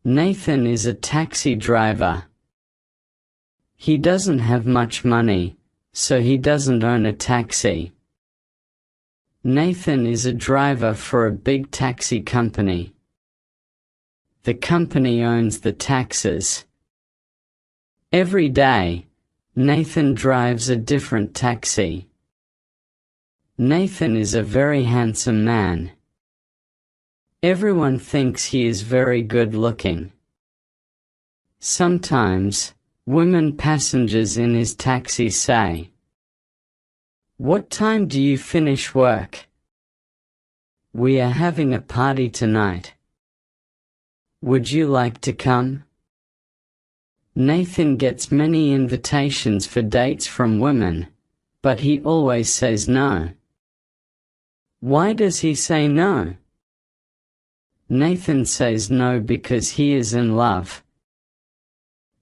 Nathan is a taxi driver. He doesn't have much money, so he doesn't own a taxi. Nathan is a driver for a big taxi company. The company owns the taxis. Every day, Nathan drives a different taxi. Nathan is a very handsome man. Everyone thinks he is very good looking. Sometimes, women passengers in his taxi say, "What time do you finish work? We are having a party tonight. Would you like to come?" Nathan gets many invitations for dates from women, but he always says no. Why does he say no? Nathan says no because he is in love.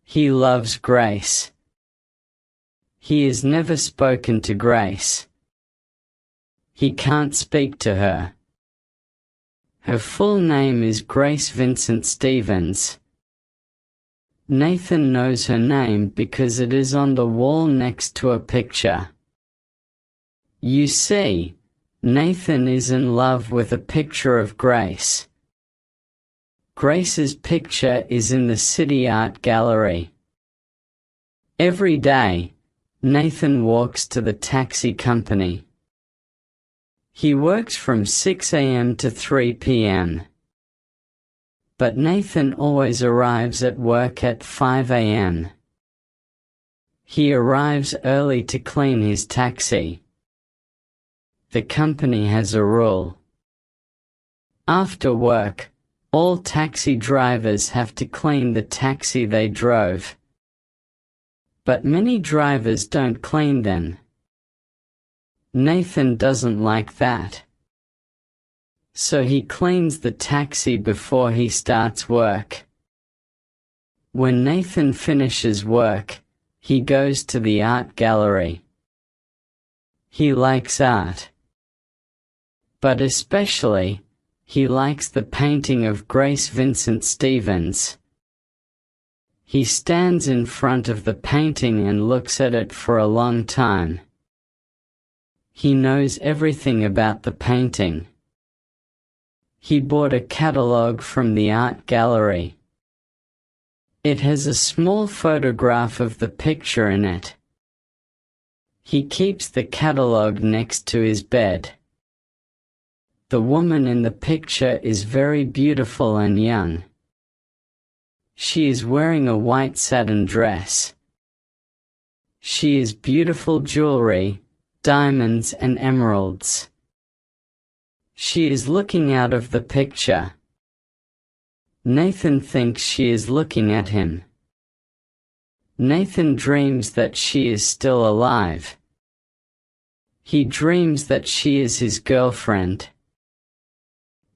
He loves Grace. He has never spoken to Grace. He can't speak to her. Her full name is Grace Vincent Stevens. Nathan knows her name because it is on the wall next to a picture. You see, Nathan is in love with a picture of Grace. Grace's picture is in the city art gallery. Every day, Nathan walks to the taxi company. He works from 6 a.m. to 3 p.m. But Nathan always arrives at work at 5 a.m. He arrives early to clean his taxi. The company has a rule. After work, all taxi drivers have to clean the taxi they drove. But many drivers don't clean them. Nathan doesn't like that. So he cleans the taxi before he starts work. When Nathan finishes work, he goes to the art gallery. He likes art. But especially, he likes the painting of Grace Vincent Stevens. He stands in front of the painting and looks at it for a long time. He knows everything about the painting. He bought a catalogue from the art gallery. It has a small photograph of the picture in it. He keeps the catalogue next to his bed. The woman in the picture is very beautiful and young. She is wearing a white satin dress. She has beautiful jewelry, diamonds and emeralds. She is looking out of the picture. Nathan thinks she is looking at him. Nathan dreams that she is still alive. He dreams that she is his girlfriend.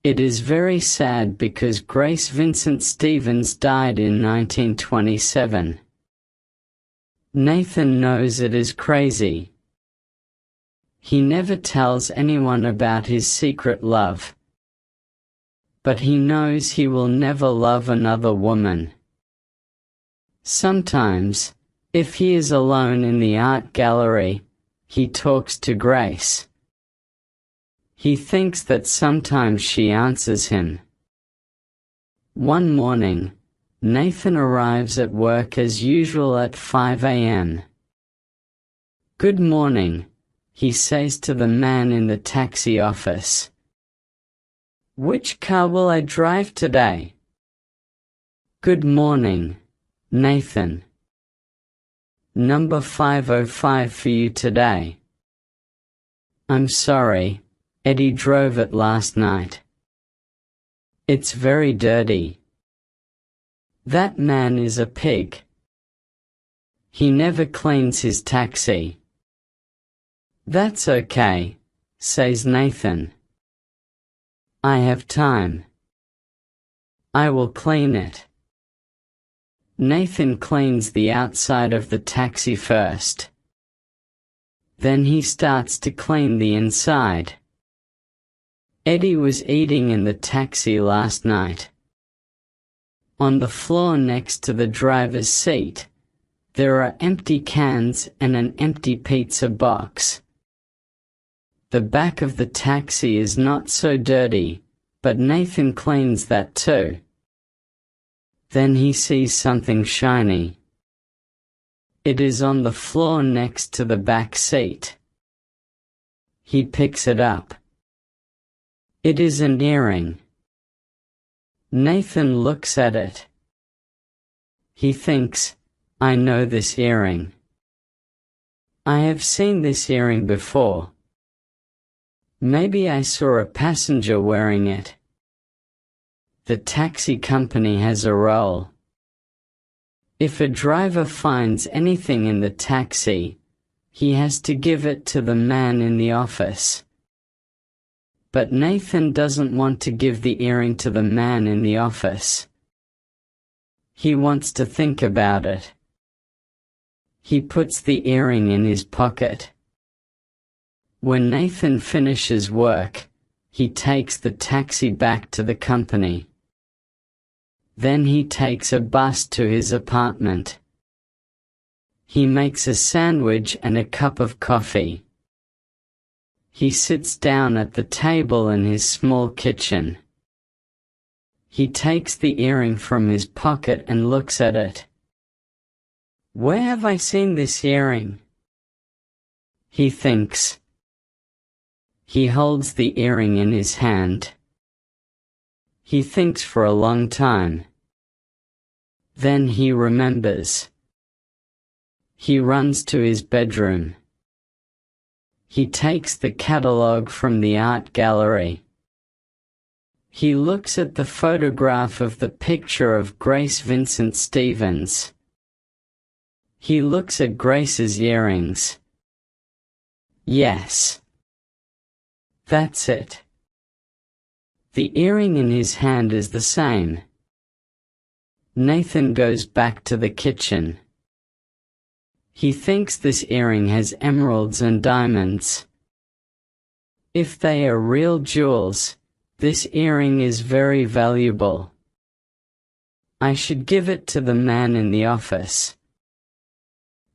It is very sad because Grace Vincent Stevens died in 1927. Nathan knows it is crazy. He never tells anyone about his secret love. But he knows he will never love another woman. Sometimes, if he is alone in the art gallery, he talks to Grace. He thinks that sometimes she answers him. One morning, Nathan arrives at work as usual at 5 a.m. "Good morning," he says to the man in the taxi office. "Which car will I drive today?" "Good morning, Nathan. Number 505 for you today." "I'm sorry. Eddie drove it last night. It's very dirty. That man is a pig. He never cleans his taxi." "That's okay," says Nathan. "I have time. I will clean it." Nathan cleans the outside of the taxi first. Then he starts to clean the inside. Eddie was eating in the taxi last night. On the floor next to the driver's seat, there are empty cans and an empty pizza box. The back of the taxi is not so dirty, but Nathan cleans that too. Then he sees something shiny. It is on the floor next to the back seat. He picks it up. It is an earring. Nathan looks at it. He thinks, I know this earring. I have seen this earring before. Maybe I saw a passenger wearing it. The taxi company has a role. If a driver finds anything in the taxi, he has to give it to the man in the office. But Nathan doesn't want to give the earring to the man in the office. He wants to think about it. He puts the earring in his pocket. When Nathan finishes work, he takes the taxi back to the company. Then he takes a bus to his apartment. He makes a sandwich and a cup of coffee. He sits down at the table in his small kitchen. He takes the earring from his pocket and looks at it. Where have I seen this earring? He thinks. He holds the earring in his hand. He thinks for a long time. Then he remembers. He runs to his bedroom. He takes the catalogue from the art gallery. He looks at the photograph of the picture of Grace Vincent Stevens. He looks at Grace's earrings. Yes. That's it. The earring in his hand is the same. Nathan goes back to the kitchen. He thinks this earring has emeralds and diamonds. If they are real jewels, this earring is very valuable. I should give it to the man in the office.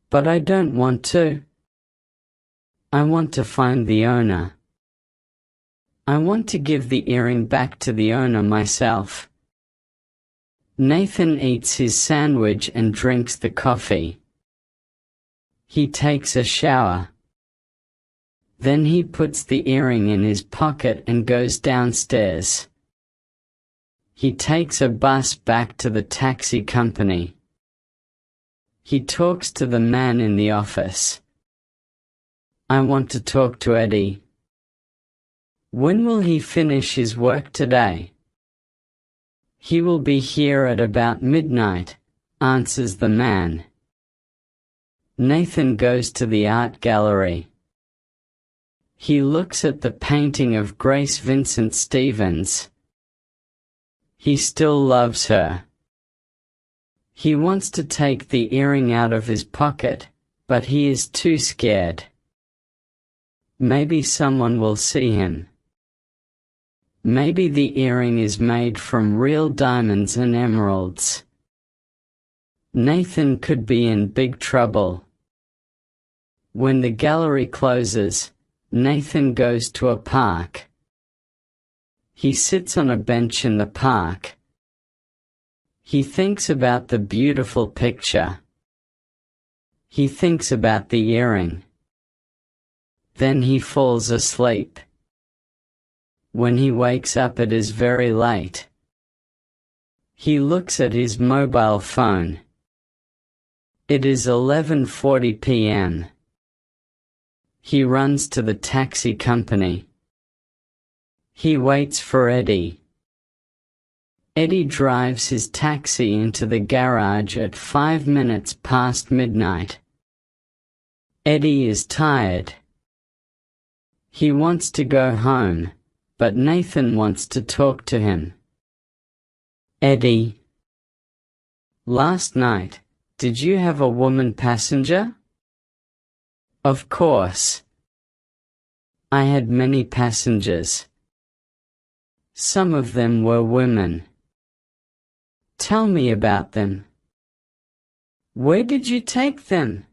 But I don't want to. I want to find the owner. I want to give the earring back to the owner myself. Nathan eats his sandwich and drinks the coffee. He takes a shower. Then he puts the earring in his pocket and goes downstairs. He takes a bus back to the taxi company. He talks to the man in the office. I want to talk to Eddie. When will he finish his work today? He will be here at about midnight, answers the man. Nathan goes to the art gallery. He looks at the painting of Grace Vincent Stevens. He still loves her. He wants to take the earring out of his pocket, but he is too scared. Maybe someone will see him. Maybe the earring is made from real diamonds and emeralds. Nathan could be in big trouble. When the gallery closes, Nathan goes to a park. He sits on a bench in the park. He thinks about the beautiful picture. He thinks about the earring. Then he falls asleep. When he wakes up, it is very late. He looks at his mobile phone. It is 11:40 p.m. He runs to the taxi company. He waits for Eddie. Eddie drives his taxi into the garage at 5 minutes past midnight. Eddie is tired. He wants to go home, but Nathan wants to talk to him. Eddie. Last night, did you have a woman passenger? Of course. I had many passengers. Some of them were women. Tell me about them. Where did you take them?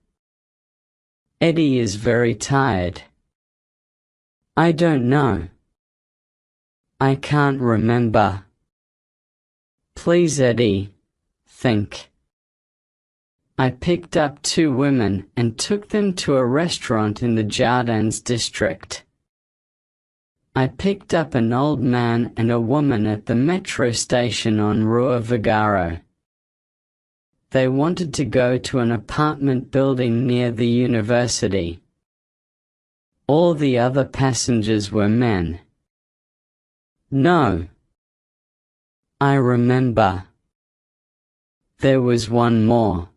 Eddie is very tired. I don't know. I can't remember. Please, Eddie, think. I picked up 2 women and took them to a restaurant in the Jardins district. I picked up an old man and a woman at the metro station on Rua Vigaro. They wanted to go to an apartment building near the university. All the other passengers were men. No. I remember. There was one more.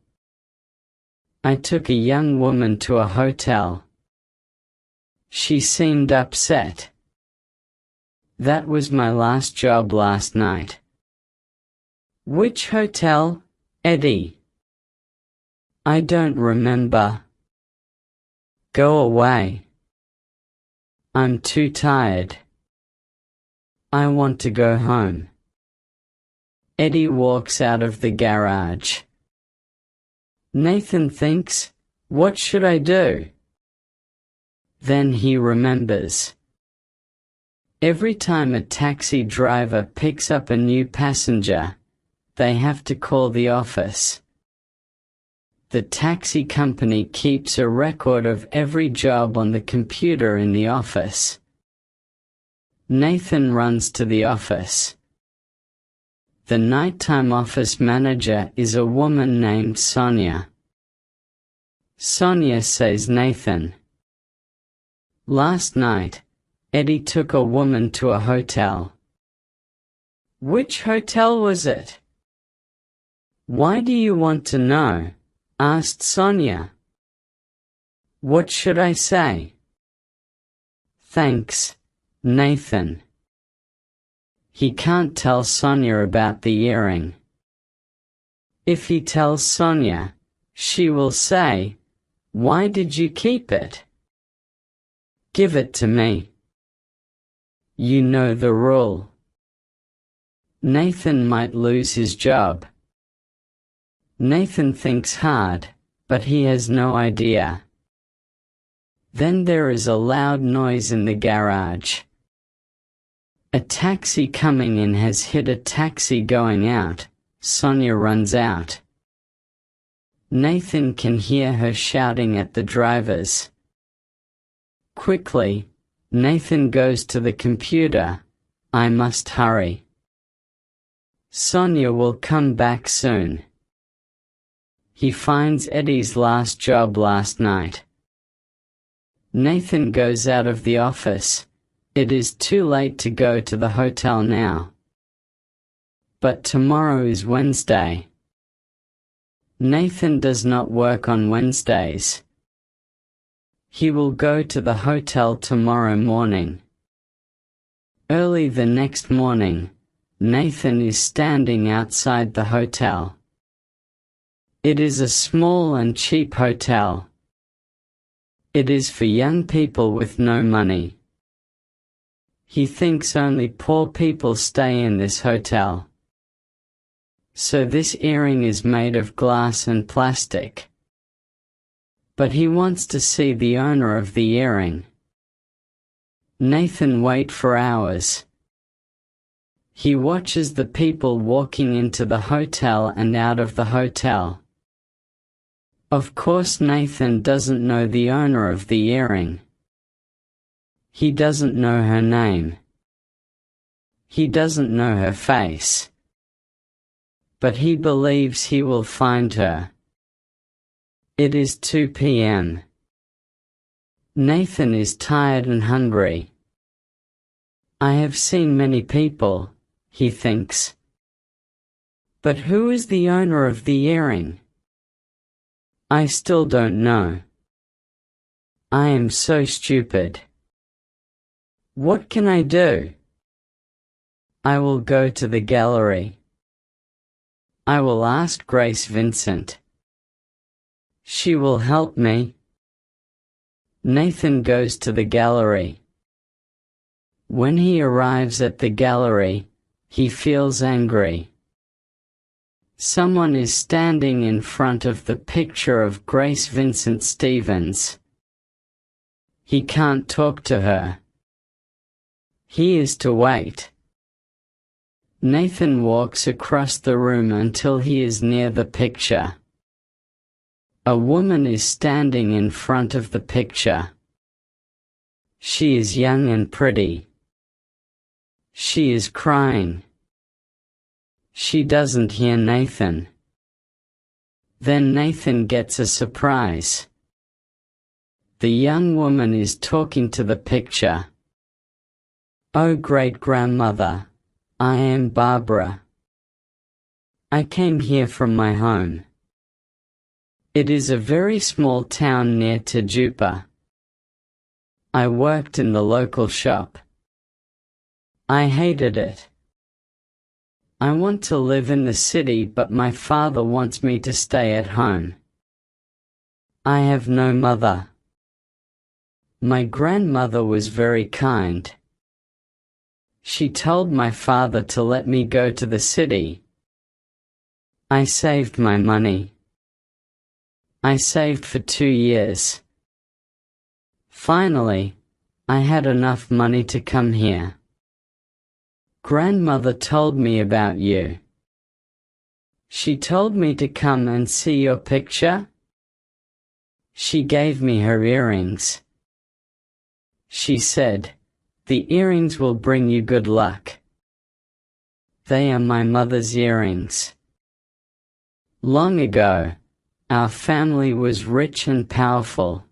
I took a young woman to a hotel. She seemed upset. That was my last job last night. Which hotel, Eddie? I don't remember. Go away. I'm too tired. I want to go home. Eddie walks out of the garage. Nathan thinks, what should I do? Then he remembers. Every time a taxi driver picks up a new passenger, they have to call the office. The taxi company keeps a record of every job on the computer in the office. Nathan runs to the office. The nighttime office manager is a woman named Sonia. Sonia says, Nathan, last night, Eddie took a woman to a hotel. Which hotel was it? Why do you want to know? Asked Sonia. What should I say? Thanks, Nathan. He can't tell Sonia about the earring. If he tells Sonia, she will say, why did you keep it? Give it to me. You know the rule. Nathan might lose his job. Nathan thinks hard, but he has no idea. Then there is a loud noise in the garage. A taxi coming in has hit a taxi going out. Sonia runs out. Nathan can hear her shouting at the drivers. Quickly, Nathan goes to the computer. I must hurry. Sonia will come back soon. He finds Eddie's last job last night. Nathan goes out of the office. It is too late to go to the hotel now. But tomorrow is Wednesday. Nathan does not work on Wednesdays. He will go to the hotel tomorrow morning. Early the next morning, Nathan is standing outside the hotel. It is a small and cheap hotel. It is for young people with no money. He thinks only poor people stay in this hotel. So this earring is made of glass and plastic. But he wants to see the owner of the earring. Nathan waits for hours. He watches the people walking into the hotel and out of the hotel. Of course, Nathan doesn't know the owner of the earring. He doesn't know her name. He doesn't know her face. But he believes he will find her. It is 2 p.m. Nathan is tired and hungry. I have seen many people, he thinks. But who is the owner of the earring? I still don't know. I am so stupid. What can I do? I will go to the gallery. I will ask Grace Vincent. She will help me. Nathan goes to the gallery. When he arrives at the gallery, he feels angry. Someone is standing in front of the picture of Grace Vincent Stevens. He can't talk to her. He is to wait. Nathan walks across the room until he is near the picture. A woman is standing in front of the picture. She is young and pretty. She is crying. She doesn't hear Nathan. Then Nathan gets a surprise. The young woman is talking to the picture. "Oh, great-grandmother, I am Barbara. I came here from my home. It is a very small town near Tajupa. I worked in the local shop. I hated it. I want to live in the city, but my father wants me to stay at home. I have no mother. My grandmother was very kind. She told my father to let me go to the city. I saved my money. I saved for 2 years. Finally, I had enough money to come here. Grandmother told me about you. She told me to come and see your picture. She gave me her earrings. She said, 'The earrings will bring you good luck.' They are my mother's earrings. Long ago, our family was rich and powerful.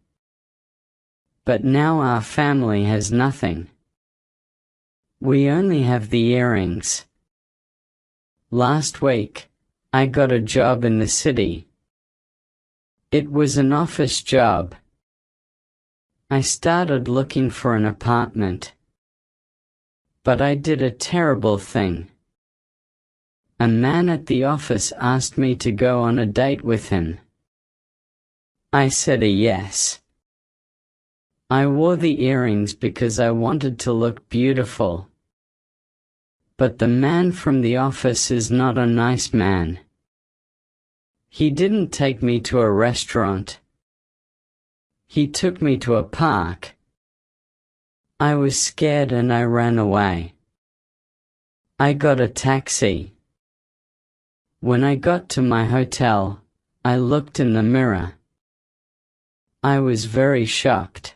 But now our family has nothing. We only have the earrings. Last week, I got a job in the city. It was an office job. I started looking for an apartment. But I did a terrible thing. A man at the office asked me to go on a date with him. I said a yes. I wore the earrings because I wanted to look beautiful. But the man from the office is not a nice man. He didn't take me to a restaurant. He took me to a park. I was scared and I ran away. I got a taxi. When I got to my hotel, I looked in the mirror. I was very shocked.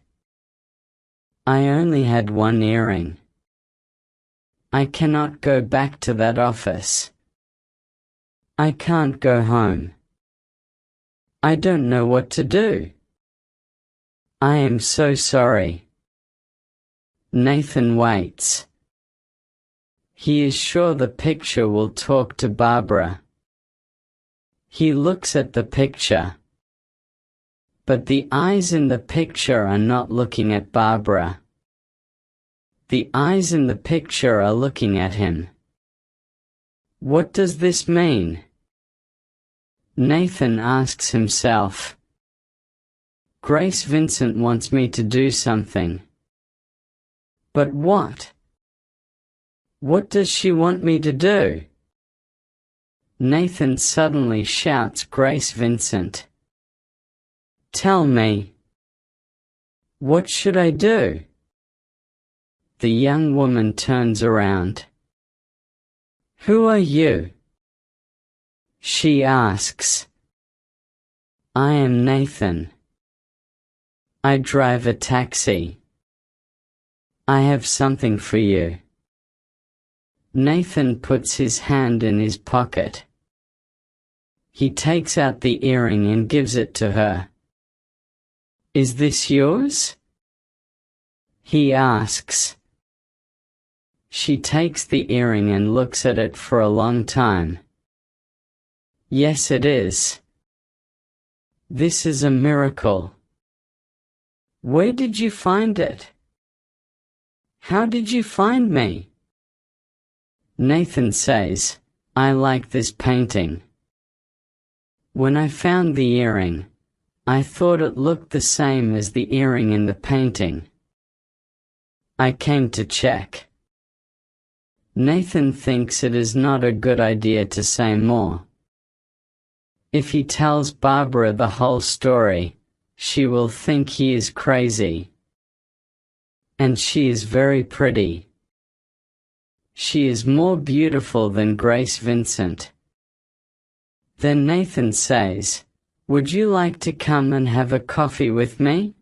I only had one earring. I cannot go back to that office. I can't go home. I don't know what to do. I am so sorry. Nathan waits. He is sure the picture will talk to Barbara. He looks at the picture. But the eyes in the picture are not looking at Barbara. The eyes in the picture are looking at him. What does this mean? Nathan asks himself. Grace Vincent wants me to do something. But what? What does she want me to do? Nathan suddenly shouts, Grace Vincent. Tell me. What should I do? The young woman turns around. Who are you? She asks. I am Nathan. I drive a taxi. I have something for you. Nathan puts his hand in his pocket. He takes out the earring and gives it to her. Is this yours? He asks. She takes the earring and looks at it for a long time. Yes, it is. This is a miracle. Where did you find it? How did you find me? Nathan says, I like this painting. When I found the earring, I thought it looked the same as the earring in the painting. I came to check. Nathan thinks it is not a good idea to say more. If he tells Barbara the whole story, she will think he is crazy. And she is very pretty. She is more beautiful than Grace Vincent. Then Nathan says, "Would you like to come and have a coffee with me?"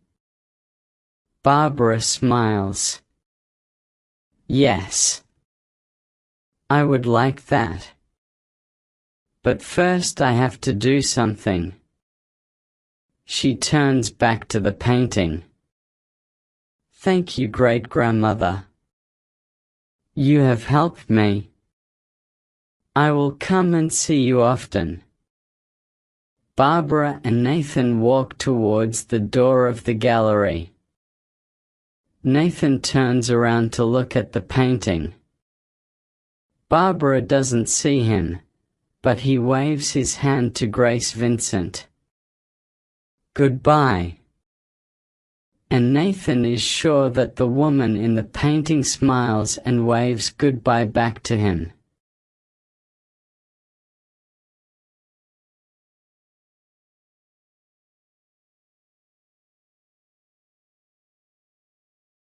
Barbara smiles. "Yes. I would like that. But first I have to do something." She turns back to the painting. "Thank you, great-grandmother. You have helped me. I will come and see you often." Barbara and Nathan walk towards the door of the gallery. Nathan turns around to look at the painting. Barbara doesn't see him, but he waves his hand to Grace Vincent. "Goodbye." And Nathan is sure that the woman in the painting smiles and waves goodbye back to him.